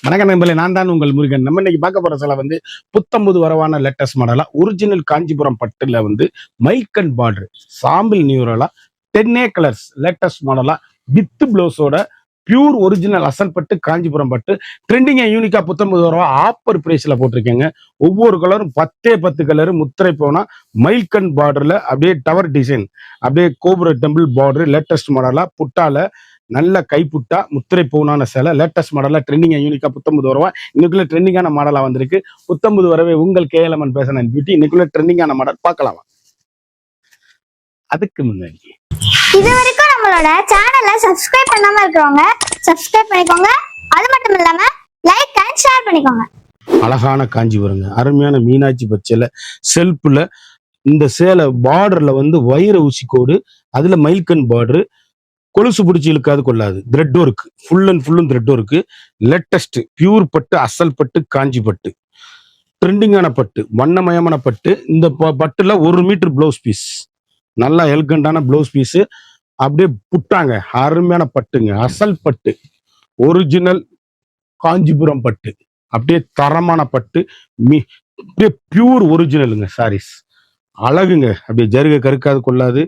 வணக்கம் நண்பர்களே, நான் தான் உங்கள் முருகன். நம்ம இன்னைக்கு பார்க்க போற சில புத்தம்பது வரவான லேட்டஸ்ட் மாடலா ஒரிஜினல் காஞ்சிபுரம் பட்டுல மைல்க் அண்ட் பார்டர் சாம்பிள் நியூரலா 10A கலர்ஸ் லேட்டஸ்ட் மாடலா வித் பிளவுஸோட பியூர் ஒரிஜினல் அசல் பட்டு காஞ்சிபுரம் பட்டு ட்ரெண்டிங்கா யூனிக்கா 19 ரூபா ஆப்பர் பிரைஸ்ல போட்டிருக்கேங்க. ஒவ்வொரு கலரும் 10 கலர் முத்திரை போனா மைல்க் அண்ட் பார்டர்ல அப்படியே டவர் டிசைன், அப்படியே கோபுர டெம்பிள் பார்டர் லேட்டஸ்ட் மாடலா புட்டால நல்ல கைப்புட்டா முத்திரை பூனான சேலை லேட்டஸ்ட் மாடலா ட்ரெண்டிங்கா யூனிக்கா 19 ரூபா. இன்னைக்குள்ள ட்ரெண்டிங்கான மாடலா வந்திருக்கு. 19 வரவே உங்கள் கேஎல்எம்என் பேசன் பியூட்டி. இன்னைக்குள்ள ட்ரெண்டிங்கான மாடல் பார்க்கலாம். அதுக்கு முன்னாடி இது வரைக்கும் நம்மளோட சேனலை சப்ஸ்கிரைப் பண்ணாம இருக்கிறவங்க சப்ஸ்கிரைப் பண்ணிக்கோங்க. அது மட்டும் இல்லாம லைக் அண்ட் ஷேர் பண்ணிக்கோங்க. அழகான காஞ்சிபுரங்க, அருமையான மீனாட்சி பச்சையில செல்ஃப்ல இந்த சேலை பார்டர்ல வைர ஊசி கோடு, அதுல மைல்கன் பார்டர், கொலுசு பிடிச்சி இழுக்காது கொள்ளாது, த்ரெட் ஒர்க் ஃபுல் அண்ட் ஃபுல்லும் த்ரெட் ஒர்க்கு. லேட்டஸ்ட் பியூர் பட்டு, அசல் பட்டு, காஞ்சி பட்டு, ட்ரெண்டிங்கான பட்டு, வண்ணமயமான பட்டு. இந்த பட்டுல 1 மீட்டர் பிளவுஸ் பீஸ், நல்லா எல்கண்டான பிளவுஸ் பீஸ், அப்படியே புட்டாங்க. அருமையான பட்டுங்க, அசல் பட்டு, ஒரிஜினல் காஞ்சிபுரம் பட்டு, அப்படியே தரமான பட்டு, அப்படியே பியூர் ஒரிஜினலுங்க சாரீஸ். அழகுங்க, அப்படியே ஜருகை கருக்காது கொள்ளாது.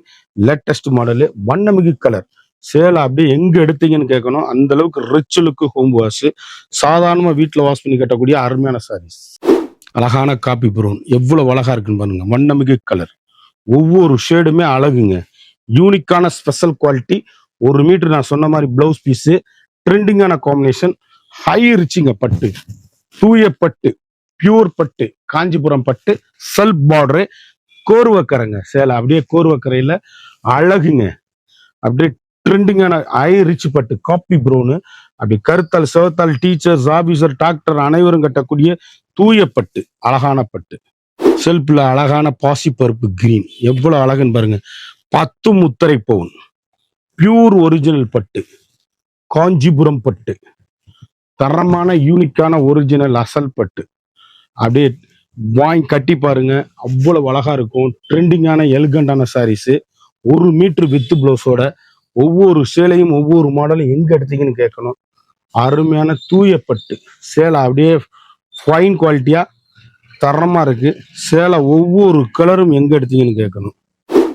லேட்டஸ்ட் மாடலு, வண்ணமிகு கலர் சேலை. அப்படியே எங்க எடுத்தீங்கன்னு கேட்கணும், அந்த அளவுக்கு ரிச் லுக்கு ஹோம் வாஷ், சாதாரணமா வீட்டுல வாஷ் பண்ணி கட்டக்கூடிய அருமையான சாரீஸ். அழகான காப்பி ப்ரௌன், எவ்வளவு அழகா இருக்குன்னு பாருங்க. வண்ணமிகு கலர், ஒவ்வொரு ஷேடுமே அழகுங்க. யூனிக்கான ஸ்பெஷல் குவாலிட்டி. 1 மீட்டர் நான் சொன்ன மாதிரி பிளவுஸ் பீஸு, ட்ரெண்டிங்கான காம்பினேஷன், ஹை ரிச்சிங்க பட்டு, தூய பட்டு, பியூர் பட்டு, காஞ்சிபுரம் பட்டு, செல்ஃப் பார்டரு, கோர்வக்கரைங்க சேலை. அப்படியே கோர்வக்கரையில அழகுங்க, அப்படியே ட்ரெண்டிங்கான ஹை ரிச் பட்டு, காப்பி ப்ரௌனு, அப்படி கருத்தால் சிவத்தால் டீச்சர்ஸ், ஆபீசர், டாக்டர் அனைவரும் கட்டக்கூடிய தூய பட்டு, அழகான பட்டு. செல்ஃப்ல அழகான பாசி பருப்பு கிரீன், எவ்வளவு அழகுன்னு பாருங்க. 10 முத்திரை பவுன் பியூர் ஒரிஜினல் பட்டு, காஞ்சிபுரம் பட்டு, தரமான யூனிக்கான ஒரிஜினல் அசல் பட்டு. அப்படியே வாங்கி கட்டி பாருங்க, அவ்வளவு அழகா இருக்கும். ட்ரெண்டிங்கான எலிகண்டான சாரீஸ். 1 மீட்டர் வித் பிளவுஸோட. ஒவ்வொரு சேலையும் ஒவ்வொரு மாடலும் எங்க எடுத்தீங்கன்னு கேட்கணும். அருமையான தூய பட்டு சேலை, அப்படியே ஃபைன் குவாலிட்டியா தரமா இருக்கு சேலை. ஒவ்வொரு கலரும் எங்க எடுத்தீங்கன்னு கேட்கணும்.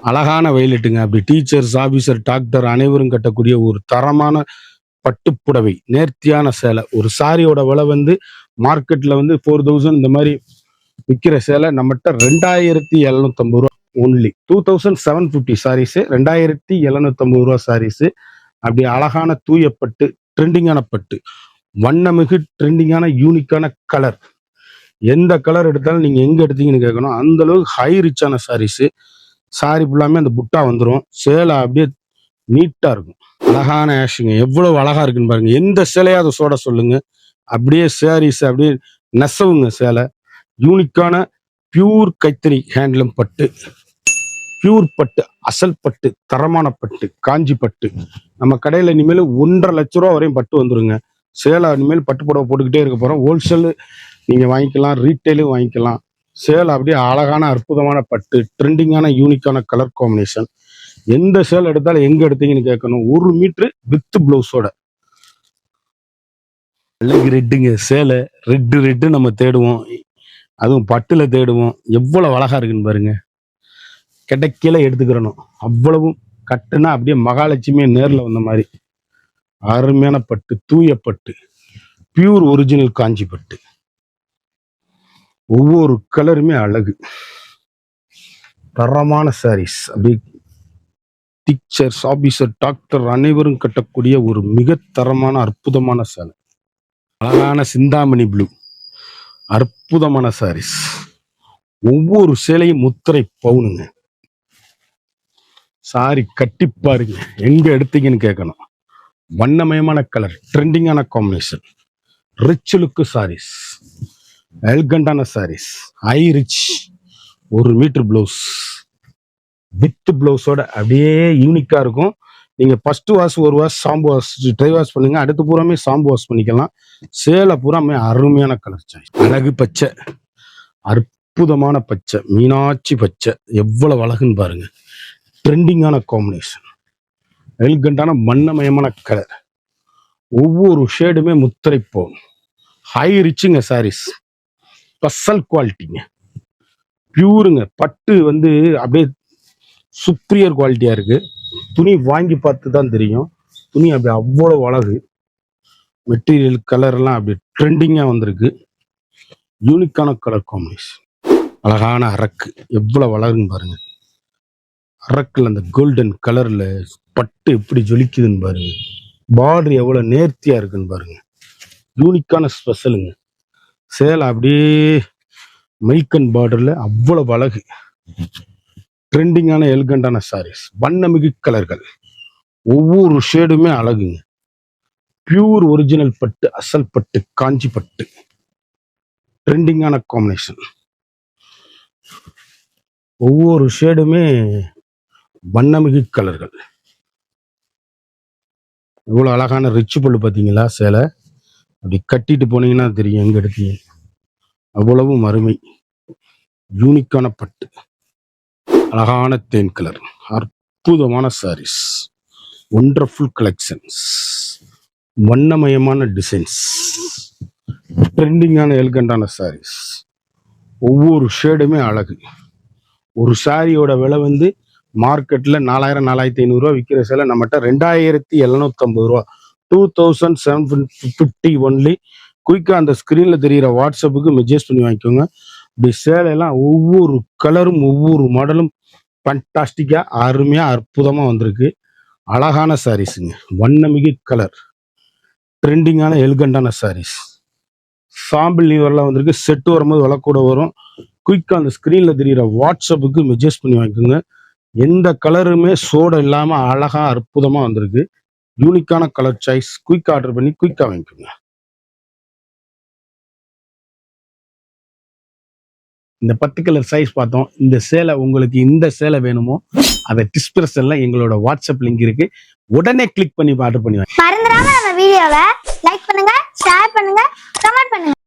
அழகான வயலட்டுங்க, அப்படி டீச்சர்ஸ், ஆபீசர், டாக்டர் அனைவரும் கட்டக்கூடிய ஒரு தரமான பட்டுப்புடவை, நேர்த்தியான சேலை. ஒரு சாரியோட விலை மார்க்கெட்ல 4000 இந்த மாதிரி விற்கிற சேலை நம்மகிட்ட 2750 ரூபா ஒன்லி. 2750 சாரீஸ், 2750 ரூபா சாரீஸ். அப்படி அழகான தூய பட்டு, ட்ரெண்டிங்கான பட்டு, வண்ணமிகு ட்ரெண்டிங்கான யூனிக்கான கலர். எந்த கலர் எடுத்தாலும் நீங்க எங்க எடுத்தீங்கன்னு கேட்கணும், அந்த அளவுக்கு ஹை ரிச்சான சாரீஸ். சாரி ஃபுல்லாமே அந்த புட்டா வந்துடும். சேலை அப்படியே நீட்டா இருக்கும். அழகான ஆஷுங்க, எவ்வளவு அழகா இருக்குன்னு பாருங்க. எந்த சேலையாவது சோட சொல்லுங்க, அப்படியே சாரீஸ் அப்படியே நெசவுங்க சேலை. யூனிக்கான பியூர் கைத்தறி ஹேண்ட்லூம் பட்டு, பியூர் பட்டு, அசல் பட்டு, தரமான பட்டு, காஞ்சி பட்டு. நம்ம கடையில இனிமேல் 1.5 லட்ச ரூபா வரையும் பட்டு வந்துருங்க. சேலை இனிமேல் பட்டு புடவை போட்டுக்கிட்டே இருக்க போறோம். ஹோல்சேல் நீங்க வாங்கிக்கலாம், ரீட்டைலும் வாங்கிக்கலாம். சேலை அப்படியே அழகான அற்புதமான பட்டு, ட்ரெண்டிங்கான யூனிக்கான கலர் காம்பினேஷன். எந்த சேலை எடுத்தாலும் எங்க எடுத்தீங்கன்னு கேட்கணும். 1 மீட்டர் வித் பிளவுஸோட. அழகு ரெட்டுங்க சேலை, ரெட்டு நம்ம தேடுவோம், அதுவும் பட்டுல தேடுவோம். எவ்வளவு அழகா இருக்குன்னு பாருங்க. கிடைக்கல எடுத்துக்கிறணும், அவ்வளவும் கட்டுனா அப்படியே மகாலட்சுமியே நேர்ல வந்த மாதிரி. அருமையான பட்டு, தூய பட்டு, பியூர் ஒரிஜினல் காஞ்சி பட்டு. ஒவ்வொரு கலருமே அழகு, தரமான சாரீஸ். அப்படி டீச்சர்ஸ், ஆபீசர், டாக்டர் அனைவரும் கட்டக்கூடிய ஒரு மிக தரமான அற்புதமான சேலை. அழகான சிந்தாமணி ப்ளூ, அற்புதமான சாரீஸ். ஒவ்வொரு சேலையும் முத்திரை பவுனுங்க. சாரி கட்டி பாருங்க, எங்க எடுத்தீங்கன்னு கேட்கணும். வண்ணமயமான கலர், ட்ரெண்டிங்கான காம்பினேஷன், ரிச் லுக்கு சாரீஸ், எல்கண்டான sarees, high rich. 1 metre blouse with பிளவுஸோட அப்படியே யூனிக்கா இருக்கும். நீங்க first wash 1 wash shampoo wash dry wash பண்ணுங்க, அடுத்து பூராமே சாம்பு வாஷ் பண்ணிக்கலாம். சேலை பூராமே அருமையான கலர் சாய்ஸ். அழகு பச்சை, அற்புதமான பச்சை, மீனாட்சி பச்சை, எவ்வளவு அழகுன்னு பாருங்க. ட்ரெண்டிங்கான காம்பினேஷன், எலிகண்டான வண்ணமயமான கலர். ஒவ்வொரு ஷேடுமே முத்திரை போகும். ஹை ரிச்சுங்க சாரீஸ், ஸ்பெஷல் குவாலிட்டிங்க, பியூருங்க. பட்டு வந்து அப்படியே சுப்ரியர் குவாலிட்டியா இருக்கு. துணி வாங்கி பார்த்து தான் தெரியும். துணி அப்படி அவ்வளோ அழகு. மெட்டீரியல் கலர் எல்லாம் அப்படி ட்ரெண்டிங்கா வந்திருக்கு. யூனிக்கான கலர் காம்பினேஷன். அழகான அரக்கு எவ்வளவு அழகுன்னு பாருங்க. அரக்குல அந்த கோல்டன் கலர்ல பட்டு எப்படி ஜொலிக்குதுன்னு பாருங்க. பார்டர் எவ்வளவு நேர்த்தியா இருக்குன்னு பாருங்க. யூனிக்கான ஸ்பெஷலுங்க. சேலை அப்படியே மைல்கன் பார்டர்ல அவ்வளவு அழகு. ட்ரெண்டிங்கான எலிகண்டான சாரீஸ், வண்ணமிகு கலர்கள், ஒவ்வொரு ஷேடுமே அழகுங்க. பியூர் ஒரிஜினல் பட்டு, அசல் பட்டு, காஞ்சி பட்டு, ட்ரெண்டிங்கான காம்பினேஷன். ஒவ்வொரு ஷேடுமே வண்ணமிகு கலர்கள். இவ்வளவு அழகான ரிச் பல்லு பார்த்தீங்களா? சேலை அப்படி கட்டிட்டு போனீங்கன்னா தெரியும் எங்க எடுத்தீங்க. அவ்வளவும் அருமை. யூனிக்கான பட்டு, அழகான தேன் கலர், அற்புதமான சாரீஸ், ஒண்டர்ஃபுல் கலெக்ஷன்ஸ், வண்ணமயமான டிசைன்ஸ், ட்ரெண்டிங்கான எலிகண்டான சாரீஸ். ஒவ்வொரு ஷேடுமே அழகு. ஒரு சாரியோட விலை வந்து மார்க்கெட்ல 4000 4500 விற்கிற சேலை நம்மகிட்ட 2750 2750 ஒன்லி. குயிக்கா அந்த ஸ்கிரீன்ல தெரிகிற வாட்ஸ்அப்புக்கு மெசேஜ் பண்ணி வாங்கிக்கோங்க. இப்படி சேலையெல்லாம் ஒவ்வொரு கலரும் ஒவ்வொரு மாடலும் ஃபண்டாஸ்டிக்கா அருமையா அற்புதமா வந்திருக்கு. அழகான சாரீஸுங்க, வண்ணமிகு கலர், ட்ரெண்டிங்கான எலிகண்டான சாரீஸ். சாம்பிள் நீவர்லாம் வந்திருக்கு. செட்டு வரும்போது விலை கூட வரும். குயிக்கா அந்த ஸ்கிரீன்ல தெரிகிற வாட்ஸ்அப்புக்கு மெசேஜ் பண்ணி வாங்கிக்கோங்க. எந்த கலருமே சோட இல்லாம அழகா அற்புதமா வந்திருக்கு. யூனிக்கான கலர் சாய்ஸ். குயிக் ஆர்டர் பண்ணி குயிக்கா வாங்கிக்கோங்க. இந்த 10 கலர் சைஸ் பார்த்தோம். இந்த சேலை உங்களுக்கு இந்த சேலை வேணுமோ அதை டிஸ்கிரிப்ஷன்ல எங்களோட வாட்ஸ்அப் லிங்க் இருக்கு. உடனே கிளிக் பண்ணி ஆர்டர் பண்ணி வாங்க. மறந்துடாம நம்ம வீடியோவை லைக் பண்ணுங்க, ஷேர் பண்ணுங்க, கமெண்ட் பண்ணுங்க.